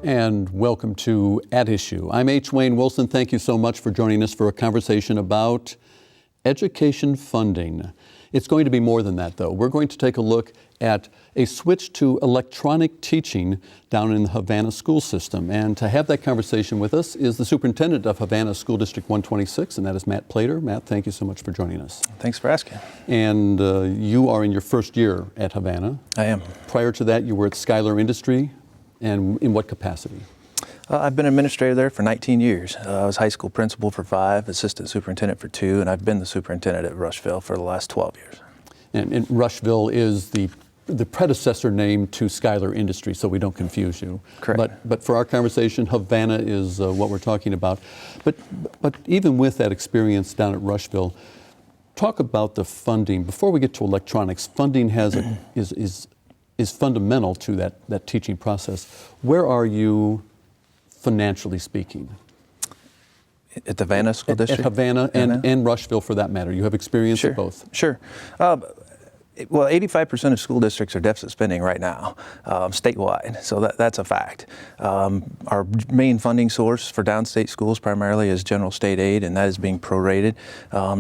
And welcome to At Issue. I'm H. Wayne Wilson. Thank you so much for joining us for a conversation about education funding. It's going to be more than that, though. We're going to take a look at a switch to electronic teaching down in the Havana school system. And to have that conversation with us is the superintendent of Havana School District 126, and that is Matt Plater. Matt, thank you so much for joining us. Thanks for asking. And you are in your first year at Havana. I am. Prior to that, you were at Schuyler Industry. And in what capacity? I've been administrator there for 19 years. I was high school principal for 5, assistant superintendent for 2, and I've been the superintendent at Rushville for the last 12 years. And Rushville is the predecessor name to Schuyler Industry, so we don't confuse you. Correct. But for our conversation, Havana is what we're talking about. But even with that experience down at Rushville, talk about the funding. Before we get to electronics, funding is fundamental to that teaching process. Where are you financially speaking? At the Havana School District? At Havana and Rushville, for that matter. You have experience at both. Sure. Well, 85% of school districts are deficit spending right now, statewide, so that's a fact. Our main funding source for downstate schools primarily is general state aid, and that is being prorated.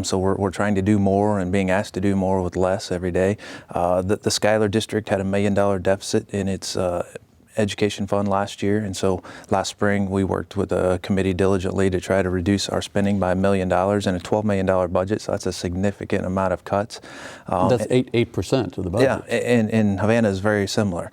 So we're trying to do more and being asked to do more with less every day. The Schuyler District had $1 million deficit in its education fund last year, and so last spring we worked with a committee diligently to try to reduce our spending by $1 million in a $12 million budget, so that's a significant amount of cuts. That's 8% of the budget. Yeah, and Havana is very similar.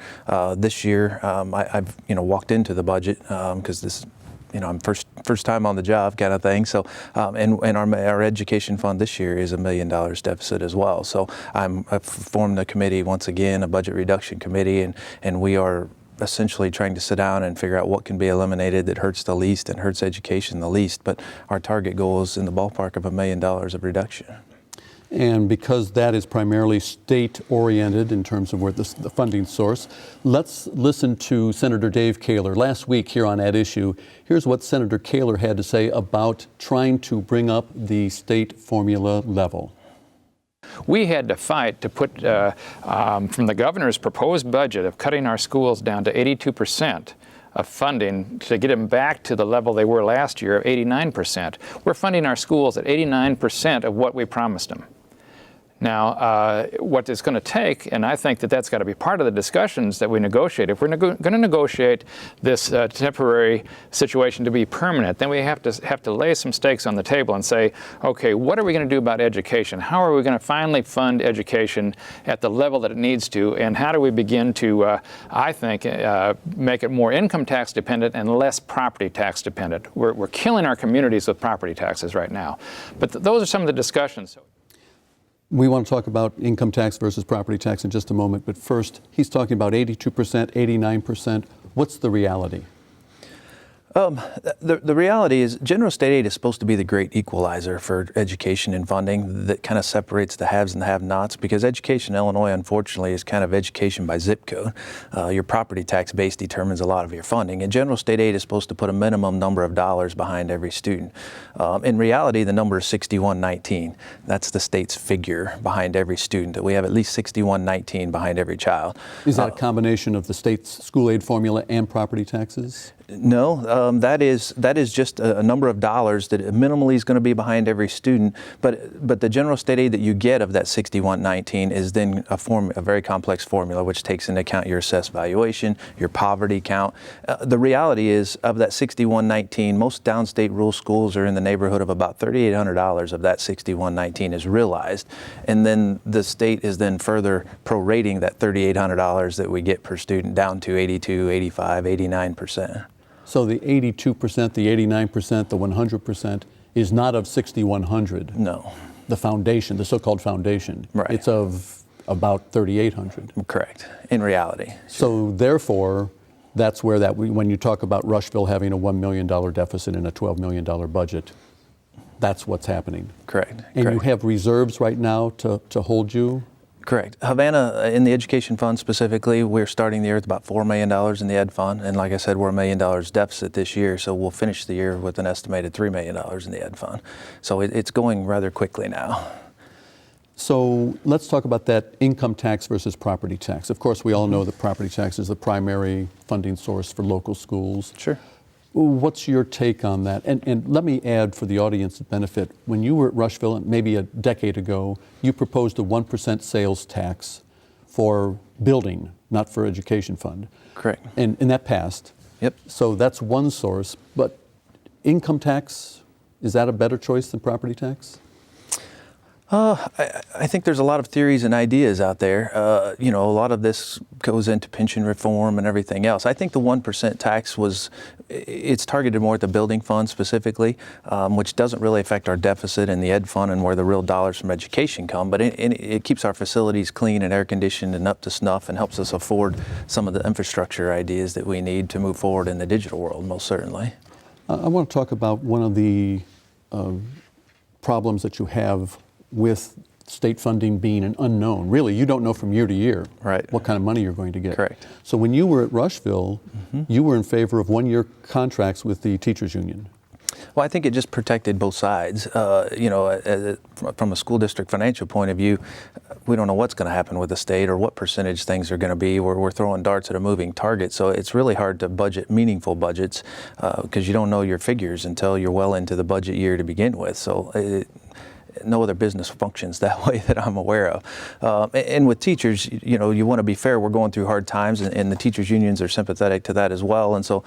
This year I've walked into the budget because this I'm first time on the job kind of thing. So, and our education fund this year is $1 million deficit as well. So I've formed a committee once again, a budget reduction committee, and we are essentially trying to sit down and figure out what can be eliminated that hurts the least and hurts education the least. But our target goal is in the ballpark of $1 million of reduction. And because that is primarily state-oriented in terms of where the funding source, let's listen to Senator Dave Kaler. Last week here on At Issue, here's what Senator Kaler had to say about trying to bring up the state formula level. We had to fight to put, from the governor's proposed budget of cutting our schools down to 82% of funding to get them back to the level they were last year of 89%. We're funding our schools at 89% of what we promised them. Now, what it's going to take, and I think that's got to be part of the discussions that we negotiate. If we're going to negotiate this temporary situation to be permanent, then we have to lay some stakes on the table and say, okay, what are we going to do about education? How are we going to finally fund education at the level that it needs to? And how do we begin to, I think, make it more income tax dependent and less property tax dependent? We're killing our communities with property taxes right now. But those are some of the discussions. We want to talk about income tax versus property tax in just a moment, but first, he's talking about 82%, 89%. What's the reality? The reality is general state aid is supposed to be the great equalizer for education and funding that kind of separates the haves and the have-nots, because education in Illinois, unfortunately, is kind of education by zip code. Your property tax base determines a lot of your funding, and general state aid is supposed to put a minimum number of dollars behind every student. In reality, the number is 6119. That's the state's figure behind every student, that we have at least 6119 behind every child. Is that a combination of the state's school aid formula and property taxes? No, that is just a number of dollars that minimally is going to be behind every student. But the general state aid that you get of that 6119 is then a very complex formula which takes into account your assessed valuation, your poverty count. The reality is, of that 6119, most downstate rural schools are in the neighborhood of about $3,800 of that 6119 is realized, and then the state is then further prorating that $3,800 that we get per student down to 82, 85, 89%. So the 82%, the 89%, the 100% is not of 6,100. No. The foundation, the so-called foundation. Right. It's of about 3,800. Correct, in reality. So therefore, that's where when you talk about Rushville having a $1 million deficit and a $12 million budget, that's what's happening. Correct. And you have reserves right now to hold you? Correct. Havana, in the education fund specifically, we're starting the year with about $4 million in the ed fund. And like I said, we're $1 million deficit this year. So we'll finish the year with an estimated $3 million in the ed fund. So it's going rather quickly now. So let's talk about that income tax versus property tax. Of course, we all know that property tax is the primary funding source for local schools. Sure. What's your take on that? And let me add for the audience's benefit, when you were at Rushville, maybe a decade ago, you proposed a 1% sales tax for building, not for education fund. Correct. And that passed. Yep. So that's one source. But income tax, is that a better choice than property tax? I think there's a lot of theories and ideas out there. A lot of this goes into pension reform and everything else. I think the 1% tax it's targeted more at the building fund specifically, which doesn't really affect our deficit and the ed fund and where the real dollars from education come, but it keeps our facilities clean and air conditioned and up to snuff and helps us afford some of the infrastructure ideas that we need to move forward in the digital world, most certainly. I want to talk about one of the problems that you have with state funding being an unknown. Really, you don't know from year to year Right. what kind of money you're going to get. Correct. So when you were at Rushville, you were in favor of one-year contracts with the teachers union. Well, I think it just protected both sides. From a school district financial point of view, we don't know what's going to happen with the state or what percentage things are going to be. We're throwing darts at a moving target. So it's really hard to budget meaningful budgets because you don't know your figures until you're well into the budget year to begin with. So no other business functions that way that I'm aware of. And with teachers, you want to be fair. We're going through hard times, and the teachers unions are sympathetic to that as well. And so,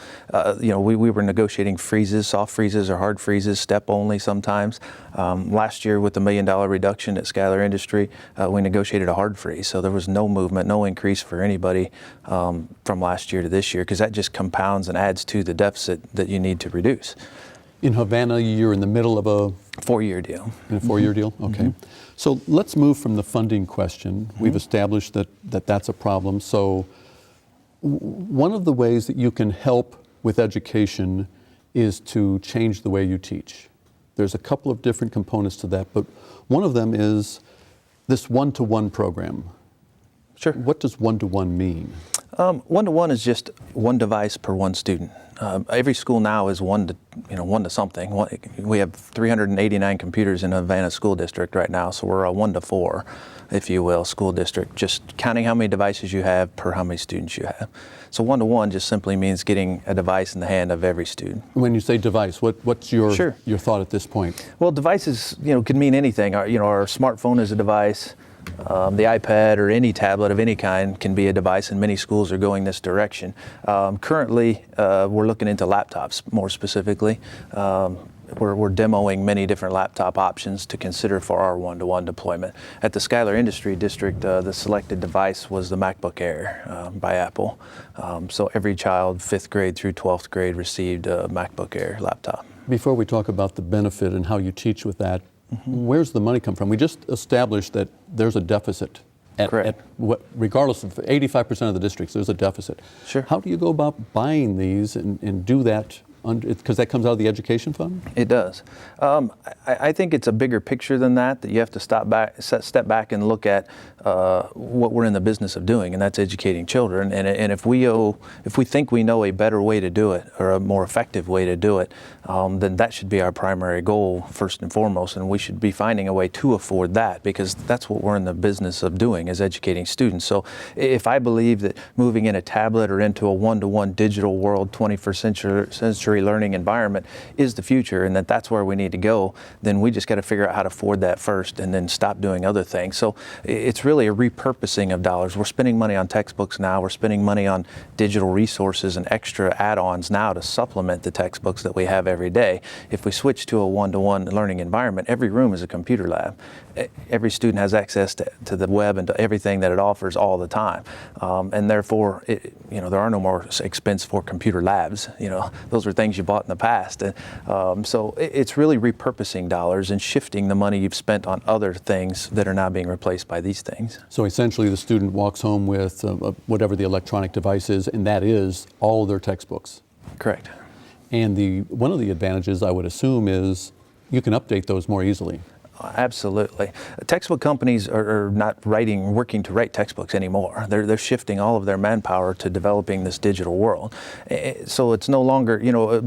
we were negotiating freezes, soft freezes or hard freezes, step only sometimes. Last year with the $1 million reduction at Schuyler Industry, we negotiated a hard freeze. So there was no movement, no increase for anybody from last year to this year, because that just compounds and adds to the deficit that you need to reduce. In Havana, you're in the middle of a 4-year deal. In a 4-year deal? Okay. So let's move from the funding question. We've established that that's a problem. So one of the ways that you can help with education is to change the way you teach. There's a couple of different components to that, but one of them is this one-to-one program. Sure. What does one-to-one mean? One-to-one is just one device per one student. Every school now is one to something. We have 389 computers in Havana School District right now, so we're a 1-to-4, if you will, school district, just counting how many devices you have per how many students you have. So one-to-one just simply means getting a device in the hand of every student. When you say device, what's your Sure. your thought at this point? Well, devices, could mean anything. Our smartphone is a device. The iPad or any tablet of any kind can be a device, and many schools are going this direction. Currently, we're looking into laptops more specifically. We're demoing many different laptop options to consider for our one-to-one deployment. At the Schuyler Industry District, the selected device was the MacBook Air by Apple. So every child, 5th grade through 12th grade, received a MacBook Air laptop. Before we talk about the benefit and how you teach with that, where's the money come from? We just established that there's a deficit. Correct. Regardless of 85% of the districts, there's a deficit. Sure. How do you go about buying these and do that? Because that comes out of the education fund? It does. I think it's a bigger picture than that you have to step back and look at what we're in the business of doing, and that's educating children. And if we think we know a better way to do it or a more effective way to do it, then that should be our primary goal first and foremost, and we should be finding a way to afford that, because that's what we're in the business of doing, is educating students. So if I believe that moving in a tablet or into a one-to-one digital world, 21st century learning environment is the future, and that's where we need to go, then we just got to figure out how to afford that first and then stop doing other things. So it's really a repurposing of dollars. We're spending money on textbooks now. We're spending money on digital resources and extra add-ons now to supplement the textbooks that we have every day. If we switch to a one-to-one learning environment, every room is a computer lab. Every student has access to the web and to everything that it offers all the time, and therefore, there are no more expense for computer labs. Those are things you bought in the past, and so it's really repurposing dollars and shifting the money you've spent on other things that are now being replaced by these things. So essentially, the student walks home with whatever the electronic device is, and that is all of their textbooks. Correct. And one of the advantages, I would assume, is you can update those more easily. Absolutely. Textbook companies are not working to write textbooks anymore. They're shifting all of their manpower to developing this digital world. So it's no longer,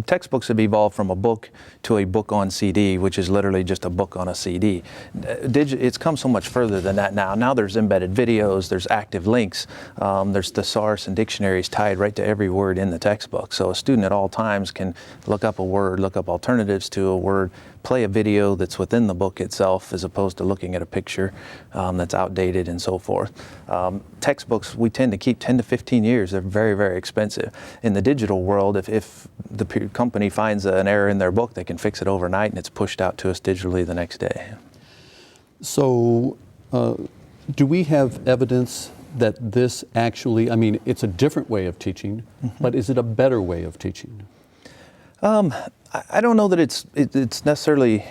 textbooks have evolved from a book to a book on CD, which is literally just a book on a CD. It's come so much further than that now. Now there's embedded videos, there's active links, there's thesaurus and dictionaries tied right to every word in the textbook. So a student at all times can look up a word, look up alternatives to a word, play a video that's within the book itself as opposed to looking at a picture that's outdated and so forth. Textbooks we tend to keep 10 to 15 years. They're very, very expensive. In the digital world, if the company finds an error in their book, they can fix it overnight and it's pushed out to us digitally the next day. So do we have evidence that this actually, it's a different way of teaching, but is it a better way of teaching? I don't know that it's necessarily,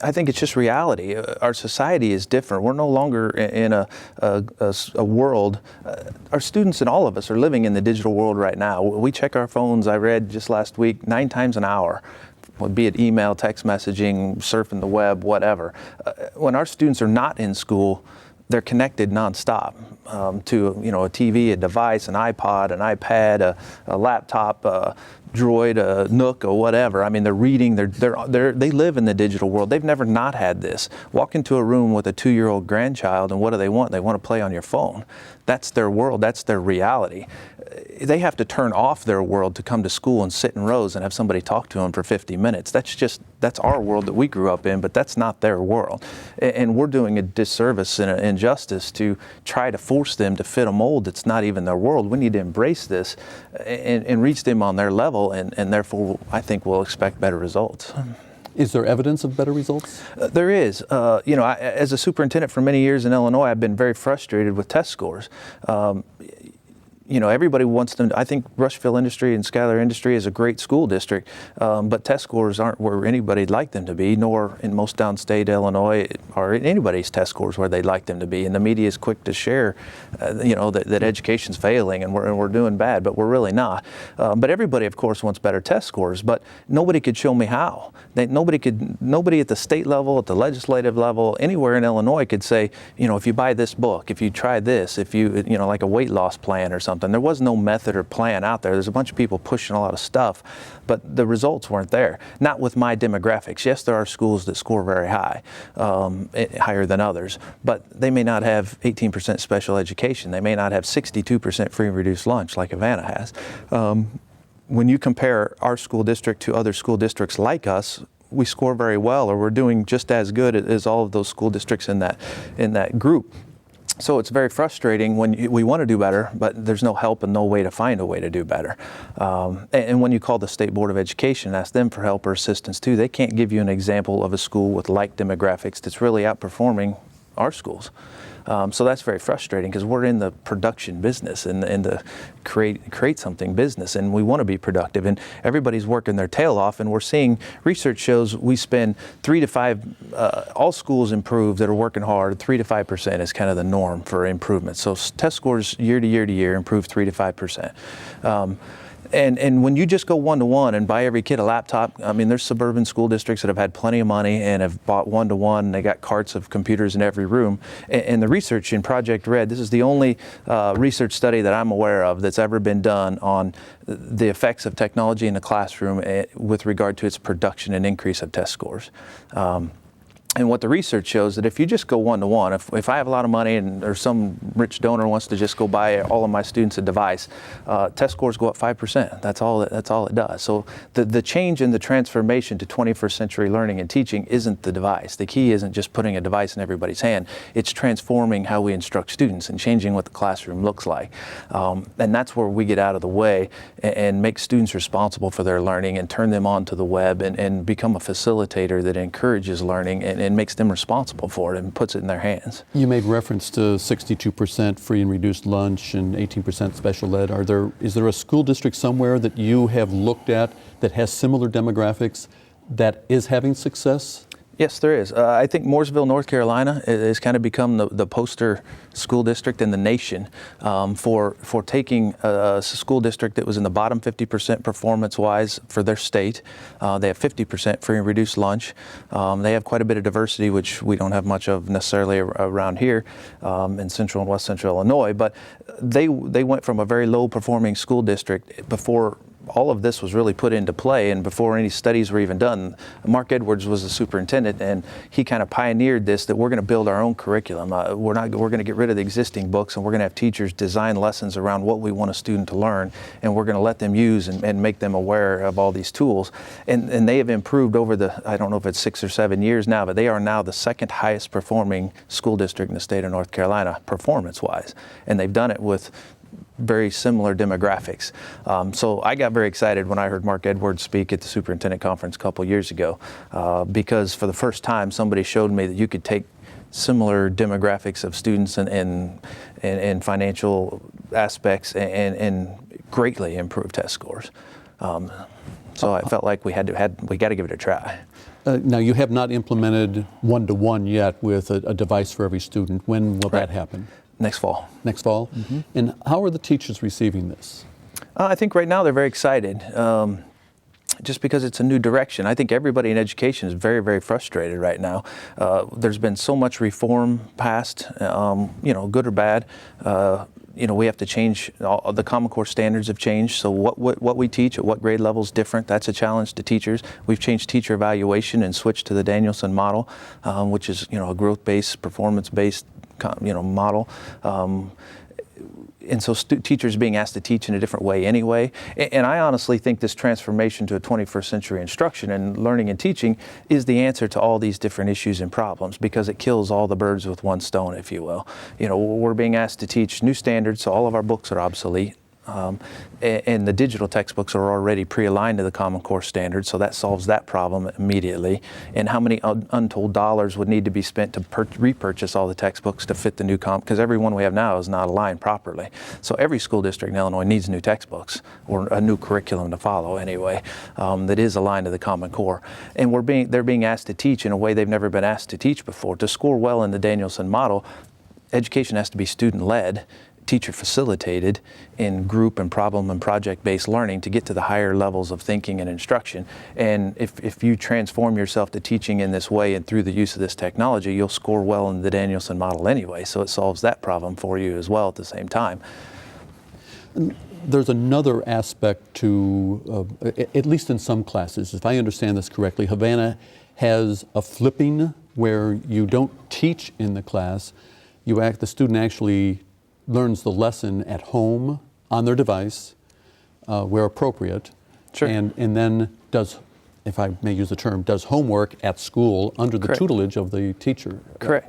I think it's just reality. Our society is different. We're no longer in a world, our students and all of us are living in the digital world right now. We check our phones, I read just last week, 9 times an hour. Be it email, text messaging, surfing the web, whatever. When our students are not in school, they're connected nonstop to a TV, a device, an iPod, an iPad, a laptop, a Droid, a Nook, or whatever. They're reading. They live in the digital world. They've never not had this. Walk into a room with a 2-year-old grandchild, and what do they want? They want to play on your phone. That's their world. That's their reality. They have to turn off their world to come to school and sit in rows and have somebody talk to them for 50 minutes. That's our world that we grew up in, but that's not their world. And we're doing a disservice and an injustice to try to force them to fit a mold that's not even their world. We need to embrace this and reach them on their level, and therefore I think we'll expect better results. Is there evidence of better results? There is. As a superintendent for many years in Illinois, I've been very frustrated with test scores. Everybody wants them I think Rushville Industry and Schuyler Industry is a great school district, but test scores aren't where anybody'd like them to be, nor in most downstate Illinois are anybody's test scores where they'd like them to be. And the media is quick to share, that education's failing and we're doing bad, but we're really not. But everybody, of course, wants better test scores, but nobody could show me how. Nobody at the state level, at the legislative level, anywhere in Illinois could say, if you buy this book, if you try this, if you, like a weight loss plan or something. There was no method or plan out there. There's a bunch of people pushing a lot of stuff, but the results weren't there. Not with my demographics. Yes, there are schools that score very high, higher than others, but they may not have 18% special education. They may not have 62% free and reduced lunch like Havana has. When you compare our school district to other school districts like us, we score very well, or we're doing just as good as all of those school districts in that group. So it's very frustrating when we want to do better, but there's no help and no way to find a way to do better. And when you call the State Board of Education, ask them for help or assistance too, they can't give you an example of a school with like demographics that's really outperforming our schools. So that's very frustrating because we're in the production business and the create something business, and we want to be productive, and everybody's working their tail off, and we're seeing research shows we spend 3 to 5, all schools improve that are working hard, 3 to 5% is kind of the norm for improvement. So test scores year to year improve 3 to 5%. And when you just go one-to-one and buy every kid a laptop, there's suburban school districts that have had plenty of money and have bought one-to-one. They got carts of computers in every room. And the research in Project Red, this is the only research study that I'm aware of that's ever been done on the effects of technology in the classroom with regard to its production and increase of test scores. And what the research shows that if you just go one-to-one, if I have a lot of money or some rich donor wants to just go buy all of my students a device, test scores go up 5%. That's all it does. So the change in the transformation to 21st century learning and teaching isn't the device. The key isn't just putting a device in everybody's hand. It's transforming how we instruct students and changing what the classroom looks like. And that's where we get out of the way and make students responsible for their learning and turn them onto the web and become a facilitator that encourages learning and makes them responsible for it and puts it in their hands. You made reference to 62% free and reduced lunch and 18% special ed. Is there a school district somewhere that you have looked at that has similar demographics that is having success? Yes, there is. I think Mooresville, North Carolina has kind of become the poster school district in the nation for taking a school district that was in the bottom 50% performance-wise for their state. They have 50% free and reduced lunch. They have quite a bit of diversity, which we don't have much of necessarily around here in central and west central Illinois. But they went from a very low-performing school district before all of this was really put into play, and before any studies were even done. Mark Edwards was the superintendent, and he kind of pioneered this, that we're going to build our own curriculum. We're going to get rid of the existing books, and we're going to have teachers design lessons around what we want a student to learn, and we're going to let them use and make them aware of all these tools. And they have improved over the, I don't know if it's 6 or 7 years now, but they are now the second highest performing school district in the state of North Carolina, performance-wise. And they've done it with very similar demographics. So I got very excited when I heard Mark Edwards speak at the superintendent conference a couple years ago, because for the first time somebody showed me that you could take similar demographics of students and financial aspects and greatly improve test scores. So I felt like we got to give it a try. Now, you have not implemented one-to-one yet with a device for every student. When will that happen? Next fall. Next fall? Mm-hmm. And how are the teachers receiving this? I think right now they're very excited, just because it's a new direction. I think everybody in education is very, very frustrated right now. There's been so much reform passed, good or bad. We have to change. The Common Core standards have changed, so what we teach at what grade level is different. That's a challenge to teachers. We've changed teacher evaluation and switched to the Danielson model, which is a growth-based, performance-based model. And so teachers being asked to teach in a different way anyway. And I honestly think this transformation to a 21st century instruction and learning and teaching is the answer to all these different issues and problems, because it kills all the birds with one stone, if you will. We're being asked to teach new standards, so all of our books are obsolete. And the digital textbooks are already pre-aligned to the Common Core standards, so that solves that problem immediately. And how many untold dollars would need to be spent to repurchase all the textbooks to fit the new because every one we have now is not aligned properly. So every school district in Illinois needs new textbooks, or a new curriculum to follow anyway, that is aligned to the Common Core. And they're being asked to teach in a way they've never been asked to teach before. To score well in the Danielson model, education has to be student-led, teacher facilitated in group and problem and project-based learning to get to the higher levels of thinking and instruction. And if you transform yourself to teaching in this way and through the use of this technology, you'll score well in the Danielson model anyway. So it solves that problem for you as well at the same time. There's another aspect to, at least in some classes, if I understand this correctly, Havana has a flipping where you don't teach in the class. The student actually learns the lesson at home on their device, where appropriate, sure. and then does, if I may use the term, does homework at school under the Correct. tutelage of the teacher. Correct.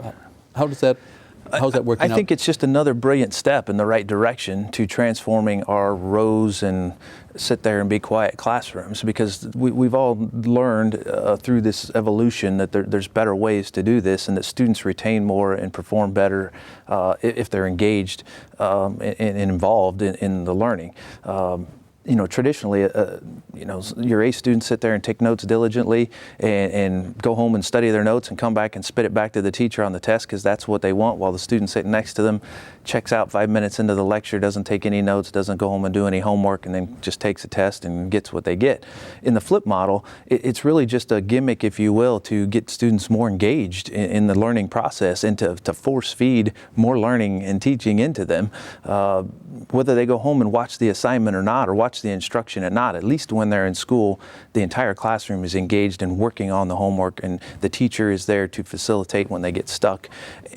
How's that working out? I think it's just another brilliant step in the right direction to transforming our rows and sit there and be quiet classrooms, because we've all learned through this evolution that there's better ways to do this, and that students retain more and perform better if they're engaged and involved in the learning. Traditionally, your A students sit there and take notes diligently and go home and study their notes and come back and spit it back to the teacher on the test, because that's what they want, while the student sitting next to them checks out 5 minutes into the lecture, doesn't take any notes, doesn't go home and do any homework, and then just takes a test and gets what they get. In the flip model, it's really just a gimmick, if you will, to get students more engaged in the learning process and to force feed more learning and teaching into them. Whether they go home and watch the assignment or not, or watch the instruction or not, at least when they're in school, the entire classroom is engaged in working on the homework, and the teacher is there to facilitate when they get stuck.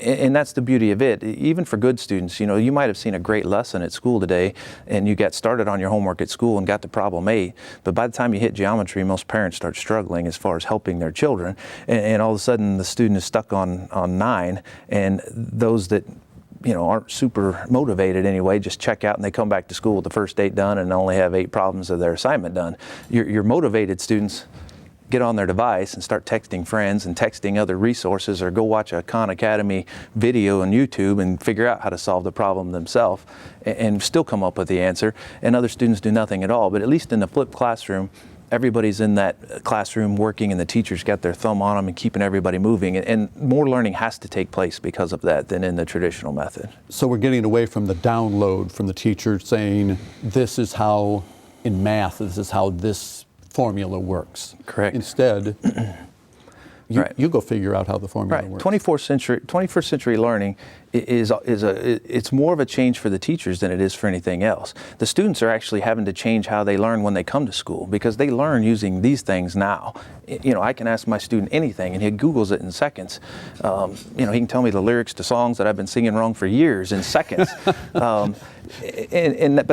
And that's the beauty of it. Even for good students, you might have seen a great lesson at school today, and you got started on your homework at school and got to problem 8, but by the time you hit geometry, most parents start struggling as far as helping their children, and all of a sudden the student is stuck on 9, and those that aren't super motivated anyway, just check out and they come back to school with the first 8 done and only have 8 problems of their assignment done. Your motivated students get on their device and start texting friends and texting other resources, or go watch a Khan Academy video on YouTube and figure out how to solve the problem themselves and still come up with the answer. And other students do nothing at all. But at least in the flipped classroom, everybody's in that classroom working and the teachers got their thumb on them and keeping everybody moving. And more learning has to take place because of that than in the traditional method. So we're getting away from the download from the teacher saying, this is how, in math, this is how this formula works. Correct. Instead, Right. you go figure out how the formula Right. works. 21st century learning it's more of a change for the teachers than it is for anything else. The students are actually having to change how they learn when they come to school because they learn using these things now. You know, I can ask my student anything and he Googles it in seconds. You know, he can tell me the lyrics to songs that I've been singing wrong for years in seconds. But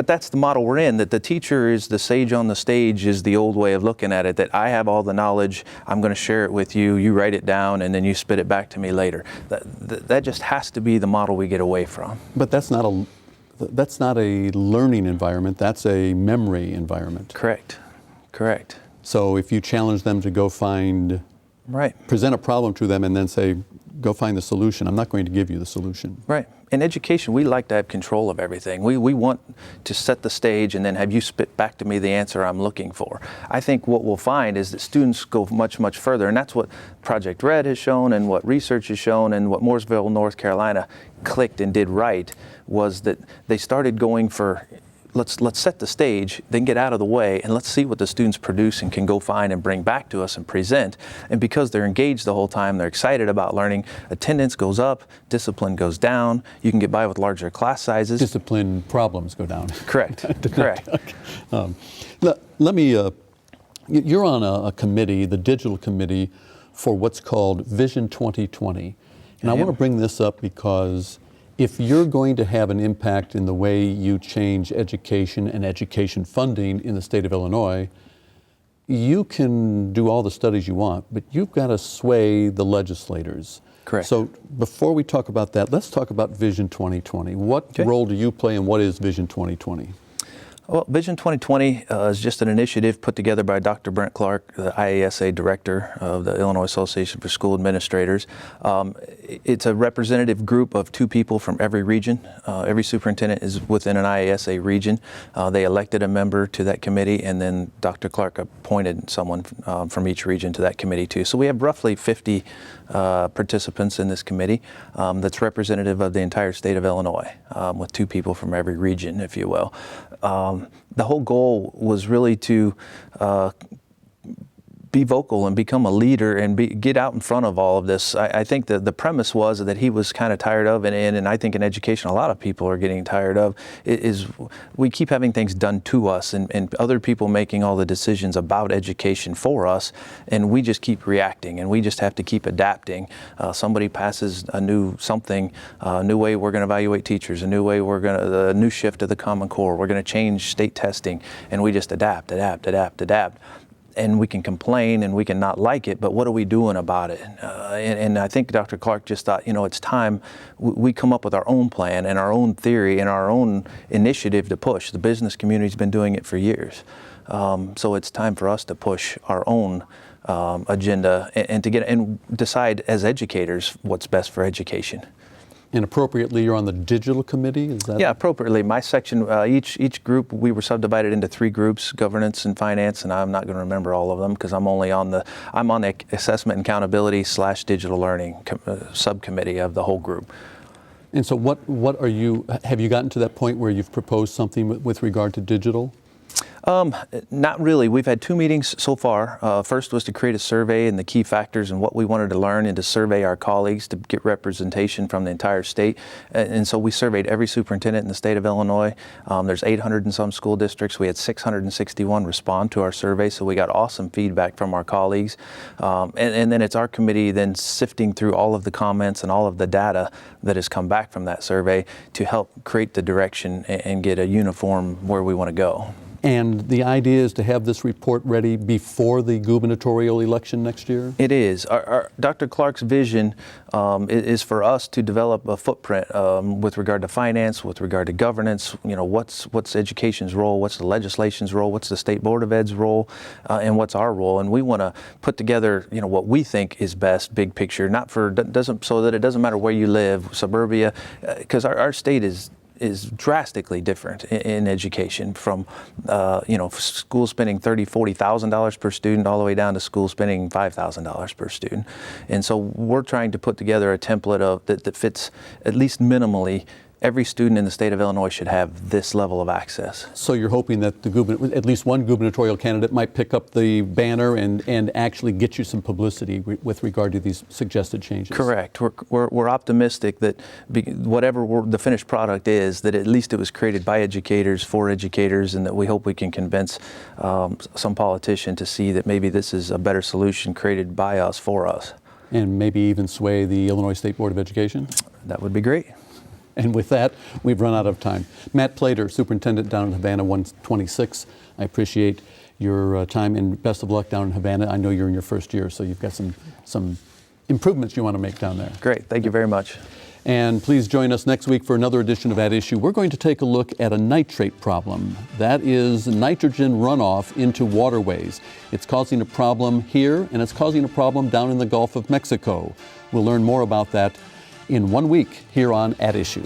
that's the model we're in, that the teacher is the sage on the stage is the old way of looking at it, that I have all the knowledge, I'm going to share it with you, you write it down, and then you spit it back to me later. That just has to be the model we get away from. But that's not a learning environment, that's a memory environment. Correct. So if you challenge them to go find, Right. present a problem to them and then say, go find the solution, I'm not going to give you the solution. Right. In education, we like to have control of everything. We want to set the stage and then have you spit back to me the answer I'm looking for. I think what we'll find is that students go much, much further, and that's what Project Red has shown and what research has shown and what Mooresville, North Carolina clicked and did right was that they started going for let's set the stage, then get out of the way, and let's see what the students produce and can go find and bring back to us and present. And because they're engaged the whole time, they're excited about learning, attendance goes up, discipline goes down, you can get by with larger class sizes. Discipline problems go down. Correct. Let me, you're on a committee, the digital committee, for what's called Vision 2020. And I want to bring this up because if you're going to have an impact in the way you change education and education funding in the state of Illinois, you can do all the studies you want, but you've got to sway the legislators. Correct. So before we talk about that, let's talk about Vision 2020. What role do you play and what is Vision 2020? Well, Vision 2020 is just an initiative put together by Dr. Brent Clark, the IASA director of the Illinois Association for School Administrators. It's a representative group of 2 people from every region. Every superintendent is within an IASA region. They elected a member to that committee, and then Dr. Clark appointed someone from each region to that committee too. So we have roughly 50 participants in this committee that's representative of the entire state of Illinois, with 2 people from every region, if you will. The whole goal was really to be vocal and become a leader and get out in front of all of this. I think that the premise was that he was kind of tired of, and I think in education a lot of people are getting tired of, is we keep having things done to us and other people making all the decisions about education for us, and we just keep reacting and we just have to keep adapting. Somebody passes a new something, a new way we're going to evaluate teachers, a new way a new shift of the Common Core, we're going to change state testing, and we just adapt. And we can complain and we can not like it, but what are we doing about it? And I think Dr. Clark just thought, you know, it's time we come up with our own plan and our own theory and our own initiative to push. The business community's been doing it for years. So it's time for us to push our own agenda and to decide as educators what's best for education. And appropriately, you're on the digital committee? Is that? Yeah, appropriately. My section, each group, we were subdivided into 3 groups: governance and finance, and I'm not going to remember all of them because I'm on the assessment and accountability / digital learning subcommittee of the whole group. And so have you gotten to that point where you've proposed something with regard to digital? Not really. We've had 2 meetings so far. First was to create a survey and the key factors and what we wanted to learn, and to survey our colleagues to get representation from the entire state. And so we surveyed every superintendent in the state of Illinois. There's 800 and some school districts. We had 661 respond to our survey, so we got awesome feedback from our colleagues. And then it's our committee then sifting through all of the comments and all of the data that has come back from that survey to help create the direction and get a uniform where we want to go. And the idea is to have this report ready before the gubernatorial election next year? It is. Dr. Clark's vision is for us to develop a footprint with regard to finance, with regard to governance. You know, what's education's role, what's the legislation's role, what's the State Board of Ed's role, and what's our role. And we want to put together, you know, what we think is best, big picture, so that it doesn't matter where you live, suburbia, because our state is is drastically different in education, from schools spending $30,000-$40,000 per student all the way down to schools spending $5,000 per student. And so we're trying to put together a template that fits at least minimally. Every student in the state of Illinois should have this level of access. So you're hoping that at least one gubernatorial candidate might pick up the banner and actually get you some publicity with regard to these suggested changes? Correct. We're optimistic that whatever the finished product is, that at least it was created by educators for educators, and that we hope we can convince some politician to see that maybe this is a better solution created by us for us. And maybe even sway the Illinois State Board of Education? That would be great. And with that, we've run out of time. Matt Plater, Superintendent down in Havana 126. I appreciate your time, and best of luck down in Havana. I know you're in your first year, so you've got some improvements you want to make down there. Great, thank you very much. And please join us next week for another edition of At Issue. We're going to take a look at a nitrate problem. That is nitrogen runoff into waterways. It's causing a problem here, and it's causing a problem down in the Gulf of Mexico. We'll learn more about that in 1 week here on At Issue.